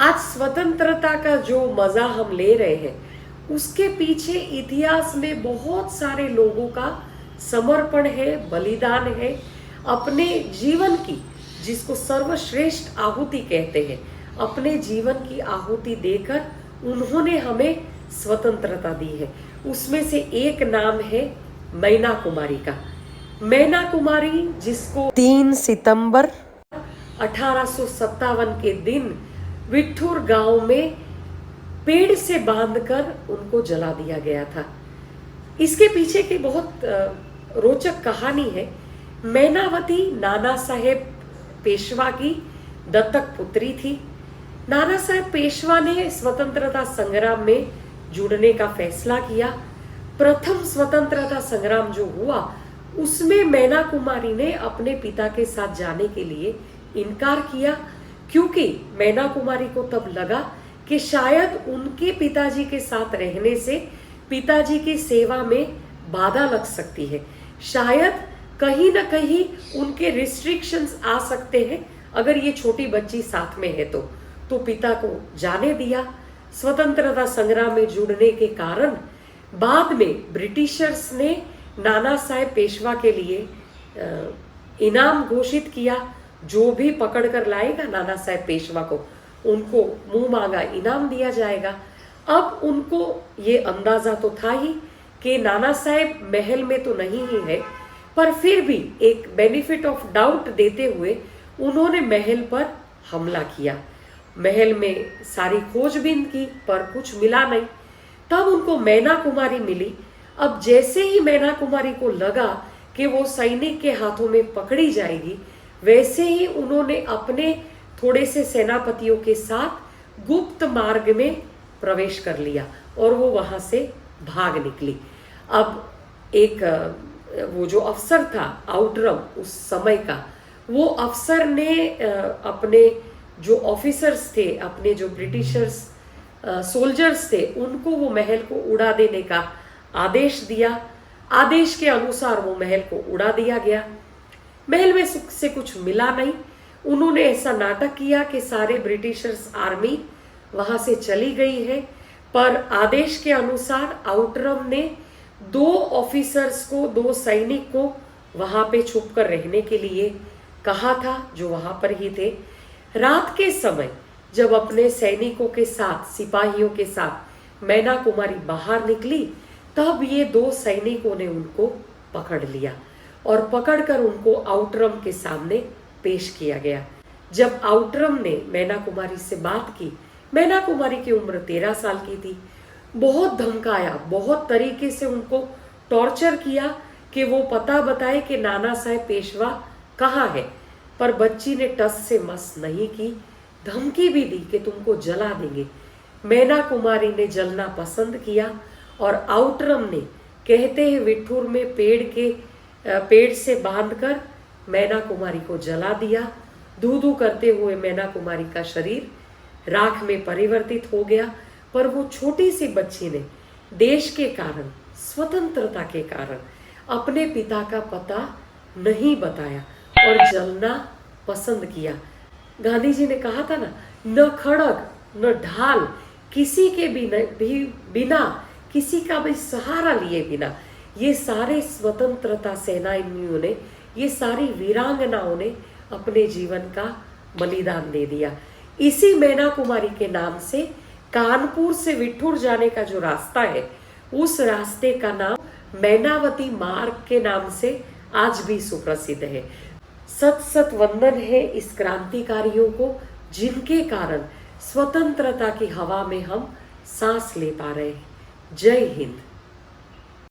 आज स्वतंत्रता का जो मजा हम ले रहे हैं उसके पीछे इतिहास में बहुत सारे लोगों का समर्पण है, बलिदान है। अपने जीवन की, जिसको सर्वश्रेष्ठ आहुति कहते हैं, अपने जीवन की आहुति देकर उन्होंने हमें स्वतंत्रता दी है। उसमें से एक नाम है मैना कुमारी का। मैना कुमारी, जिसको 3 सितंबर 1857 के दिन विठूर गांव में पेड़ से बांधकर उनको जला दिया गया था। इसके पीछे की बहुत रोचक कहानी है। मैनावती नाना साहेब पेशवा की दत्तक पुत्री थी। नाना साहेब पेशवा ने स्वतंत्रता संग्राम में जुड़ने का फैसला किया। प्रथम स्वतंत्रता संग्राम जो हुआ उसमें मैना कुमारी ने अपने पिता के साथ जाने के लिए इनकार किया, क्योंकि मैना कुमारी को तब लगा कि शायद उनके पिताजी के साथ रहने से पिताजी की सेवा में बाधा लग सकती है, शायद कहीं ना कहीं उनके रिस्ट्रिक्शंस आ सकते हैं अगर ये छोटी बच्ची साथ में है तो पिता को जाने दिया। स्वतंत्रता संग्राम में जुड़ने के कारण बाद में ब्रिटिशर्स ने नाना साहेब पेशवा के लिए इनाम घोषित किया। जो भी पकड़ कर लाएगा नाना साहेब पेशवा को, उनको मुंह मांगा इनाम दिया जाएगा। अब उनको ये अंदाजा तो था ही कि नाना साहेब महल में तो नहीं ही है, पर फिर भी एक बेनिफिट ऑफ डाउट देते हुए उन्होंने महल पर हमला किया। महल में सारी खोजबीन की पर कुछ मिला नहीं। तब उनको मैना कुमारी मिली। अब जैसे ही मैना कुमारी को लगा कि वो सैनिक के हाथों में पकड़ी जाएगी, वैसे ही उन्होंने अपने थोड़े से सेनापतियों के साथ गुप्त मार्ग में प्रवेश कर लिया और वो वहां से भाग निकली। अब एक वो जो अफसर था आउटरम उस समय का, वो अफसर ने अपने जो ऑफिसर्स थे, अपने जो ब्रिटिशर्स सोल्जर्स थे, उनको वो महल को उड़ा देने का आदेश दिया। आदेश के अनुसार वो महल को उड़ा दिया गया। महल में से कुछ मिला नहीं। उन्होंने ऐसा नाटक किया कि सारे ब्रिटिशर्स आर्मी वहां से चली गई है, पर आदेश के अनुसार आउटरम ने 2 ऑफिसर्स को, 2 सैनिक को वहां पे छुप कर रहने के लिए कहा था, जो वहां पर ही थे। रात के समय जब अपने सैनिकों के साथ, सिपाहियों के साथ मैना कुमारी बाहर निकली, तब ये 2 सैनिकों ने उनको पकड़ लिया और पकड़कर उनको आउटरम के सामने पेश किया गया। जब आउटरम ने मैना कुमारी से बात की, मैना कुमारी की उम्र 13 साल की थी, बहुत धमकाया, बहुत तरीके से उनको टॉर्चर किया कि वो पता बताए कि नाना साहेब पेशवा कहाँ है, पर बच्ची ने टस से मस नहीं की। धमकी भी दी कि तुमको जला देंगे। मैना कुमारी ने जलना पसंद किया और आउटरम ने, कहते हैं, विठूर में पेड़ से बांधकर मैना कुमारी को जला दिया। धू धू करते हुए मैना कुमारी का शरीर राख में परिवर्तित हो गया, पर वो छोटी सी बच्ची ने देश के कारण, स्वतंत्रता के कारण अपने पिता का पता नहीं बताया और जलना पसंद किया। गांधी जी ने कहा था ना, न खड़ग न ढाल, किसी के बिना, किसी का भी सहारा लिए बिना ये सारे स्वतंत्रता सेनानियों ने, ये सारी वीरांगनाओं ने अपने जीवन का बलिदान दे दिया। इसी मैना कुमारी के नाम से कानपुर से विठूर जाने का जो रास्ता है, उस रास्ते का नाम मैनावती मार्ग के नाम से आज भी सुप्रसिद्ध है। सत सत वंदन है इस क्रांतिकारियों को, जिनके कारण स्वतंत्रता की हवा में हम सांस ले पा रहे हैं। जय हिंद।